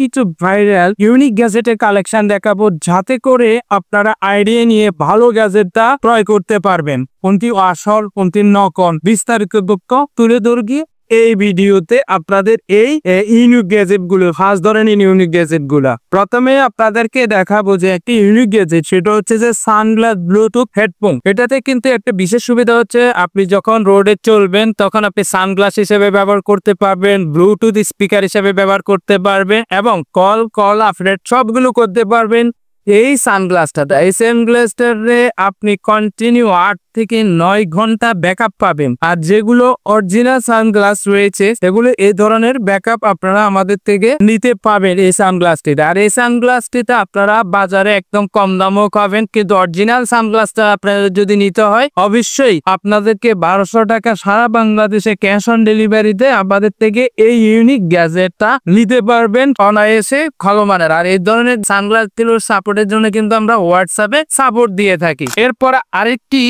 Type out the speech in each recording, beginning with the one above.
কিছু viral unique গ্যাজেটের collection দেখাবো, যাতে করে আপনারা আইডিয়া নিয়ে ভালো গ্যাজেটটা ক্রয় করতে পারবেন। কোনটি আসল, কোনটি নকল, বিস্তারিত তথ্য তুলে ধরবি এই ভিডিওতে। আপনাদের এই ইউনিক গ্যাজেট গুলো, খাস ধরনের ইউনিক গ্যাজেট গুলা প্রথমে আপনাদেরকে দেখাবো যে একটি ইউনিক গ্যাজেট, সেটা হচ্ছে যে সানগ্লাস ব্লুটুথ হেডফোন। এটাতে কিন্তু একটা বিশেষ সুবিধা হচ্ছে, আপনি যখন রোডে চলবেন তখন আপনি সানগ্লাস হিসেবে ব্যবহার করতে পারবেন, ব্লুটুথ স্পিকার হিসেবে ব্যবহার করতে পারবেন এবং কল আপডেট সবগুলো করতে পারবেন এই সানগ্লাসটাতে। এই সানগ্লাসটারে আপনি কন্টিনিউ 8 থেকে 9 ঘন্টা ব্যাকআপ পাবেন। আর যেগুলো অরিজিনাল সানগ্লাস রয়েছে সেগুলো এই ধরনের ব্যাকআপ আপনারা আমাদের থেকে নিতে পাবেন এই সানগ্লাসটিতে। আর এই সানগ্লাসটিতে আপনারা বাজারে একদম কম দামও পাবেন, কিন্তু অরিজিনাল সানগ্লাসটা আপনাদের যদি নিতে হয় অবশ্যই আপনাদেরকে 1200 টাকা সারা বাংলাদেশে ক্যাশ অন ডেলিভারিতে আমাদের থেকে এই ইউনিক গ্যাজেটটা নিতে পারবেন অনায়াসে ভালো মানের। আর এই ধরনের সানগ্লাসগুলোর সাপোর্টের জন্য কিন্তু আমরা হোয়াটসঅ্যাপে সাপোর্ট দিয়ে থাকি। এরপর আরেকটি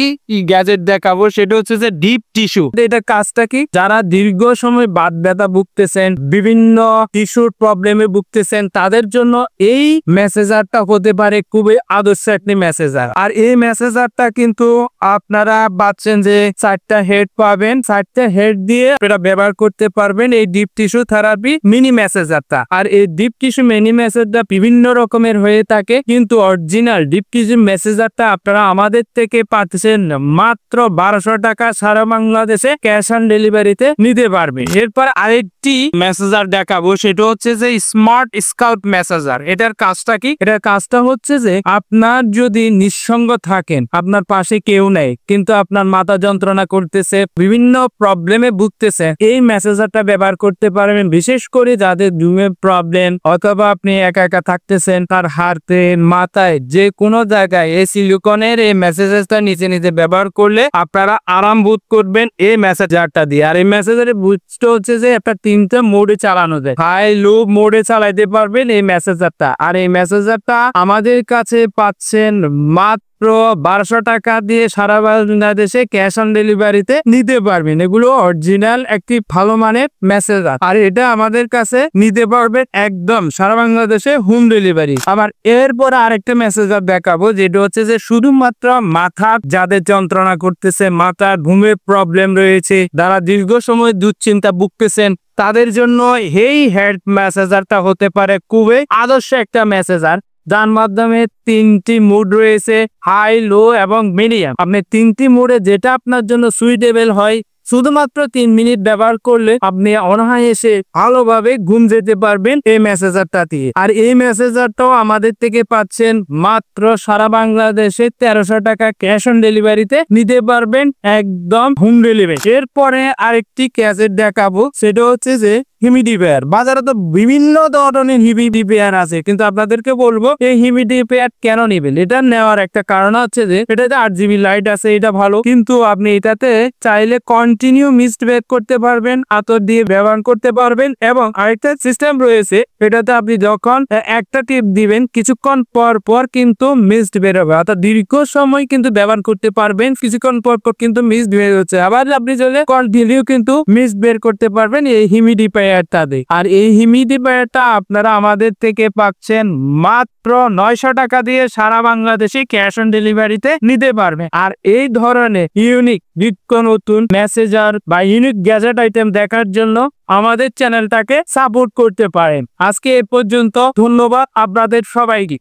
গ্যাজেট দেখাবো, সেটা হচ্ছে যে ডিপ টিস্যু। এটা কাজটা কি? যারা দীর্ঘ সময় বাত ব্যথা ভুগতেছেন, বিভিন্ন টিস্যুর প্রবলেমে ভুগতেছেন, তাদের জন্য এই মেসেজারটা হতে পারে খুবই আদর্শ একটি মেসেজার। আর এই মেসেজারটা কিন্তু আপনারা পাচ্ছেন যে 4টা হেড পাবেন, 4টা হেড দিয়ে এটা ব্যবহার করতে পারবেন এই ডিপ টিস্যু থেরাপি মিনি মেসেজারটা। আর এই ডিপ টিস্যু মিনি মেসেজারটা বিভিন্ন রকমের হয়ে থাকে, কিন্তু অরিজিনাল ডিপ টিস্যু মেসেজারটা আপনারা আমাদের থেকে পাচ্ছেন মাত্র 1200 টাকা সারা বাংলাদেশে ক্যাশ অন ডেলিভারিতে নিতে পারবে। এরপর আরেকটি মেসেজার দেখাবো, সেটা হচ্ছে যে স্মার্ট স্কাউট মেসেজার। এটার কাজটা কি? এটার কাজটা হচ্ছে যে আপনার যদি নিঃসঙ্গ থাকেন, আপনার পাশে কেউ নেই, কিন্তু আপনার মাথা যন্ত্রণা করতেছে, বিভিন্ন প্রবলেমে ভুগতেছে, এই মেসেজারটা ব্যবহার করতে পারবেন। বিশেষ করে যাদের ঘুমের প্রবলেম, অথবা আপনি একা একা থাকতেছেন, তার হাতে মাথায় যে কোনো জায়গায় এই সিলিকনের এই মেসেজারটা নিচে ব্যবহার করলে আপনারা আরাম বোধ করবেন এই মেসেজারটা দিয়ে। আর এই মেসেজারের বুস্ট হচ্ছে যে একটা 3টা মোডে চালানো যায়, হাই লো মোডে চালাইতে পারবেন এই মেসেজারটা। আর এই মেসেজারটা আমাদের কাছে পাচ্ছেন মাত্র 1200 টাকা দিয়ে সারা বাংলাদেশে ক্যাশ অন ডেলিভারিতে নিতে পারবেন। এগুলো অরিজিনাল একটি ভালো মানের মেসেজার, আর এটা আমাদের কাছে নিতে পারবেন একদম সারা বাংলাদেশে হোম ডেলিভারি। আবার এরপর আরেকটা মেসেজার দেখাবো, যেটা হচ্ছে যে শুধুমাত্র মাথা যাদের যন্ত্রণা করতেছে, মাথার ঘুমের প্রবলেম রয়েছে, যারা দীর্ঘ সময় দুশ্চিন্তা ভুগতেছেন, তাদের জন্য এই হেড মেসেজারটা হতে পারে খুবই আদর্শ একটা মেসেজার, যার মাধ্যমে 3টি মুড রয়েছে, হাই, লো এবং মিডিয়াম। আপনি 3টি মুডে যেটা আপনার জন্য সুইটেবল হয়, শুধুমাত্র 3 মিনিট ব্যবহার করলে আপনি অনায়াসে ভালোভাবে ঘুম যেতে পারবেন এই মেসেজারটা দিয়ে। আর এই মেসেজারটাও আমাদের থেকে পাচ্ছেন মাত্র সারা বাংলাদেশে 1300 টাকা ক্যাশ অন ডেলিভারিতে নিতে পারবেন একদম হোম ডেলিভারি। এরপরে আরেকটি গ্যাজেট দেখাবো, সেটা হচ্ছে যে হিউমিডিফায়ার। বাজারে তো বিভিন্ন ধরনের হিউমিডিফায়ার আছে, কিন্তু আপনাদেরকে বলবো এই হিউমিডিফায়ার কেন নেবেন। এটা নেওয়ার একটা কারণ হচ্ছে যে এটাতে 8GB লাইট আছে, এটা ভালো, কিন্তু আপনি এটাতে চাইলে কন্টিনিউ মিস্ট বের করতে পারবেন, আতর দিয়ে ব্যবহার করতে পারবেন। এবং আরেকটা সিস্টেম রয়েছে, এটাতে আপনি যখন একটা টিপ দিবেন কিছুক্ষণ পর পর কিন্তু মিস্ট বের হবে, অর্থাৎ দীর্ঘ সময় কিন্তু ব্যবহার করতে পারবেন, কিছুক্ষণ পর পর কিন্তু মিস্ট বের হচ্ছে। আবার আপনি চাইলে কন্টিনিউ কিন্তু মিস্ট বের করতে পারবেন এই হিউমিডিফায়ার। আর এই হিউমিডিফায়ারটা আপনারা আমাদের থেকে পাচ্ছেন মাত্র 900 টাকা দিয়ে সারা বাংলাদেশে ক্যাশ অন ডেলিভারিতে নিতে পারবেন। আর এই ধরনের ইউনিক নিত্য নতুন মেসেজার বা ইউনিক গ্যাজেট আইটেম দেখার জন্য আমাদের চ্যানেলটাকে সাপোর্ট করতে পারেন। আজকে এ পর্যন্ত, ধন্যবাদ আপনাদের সবাইকে।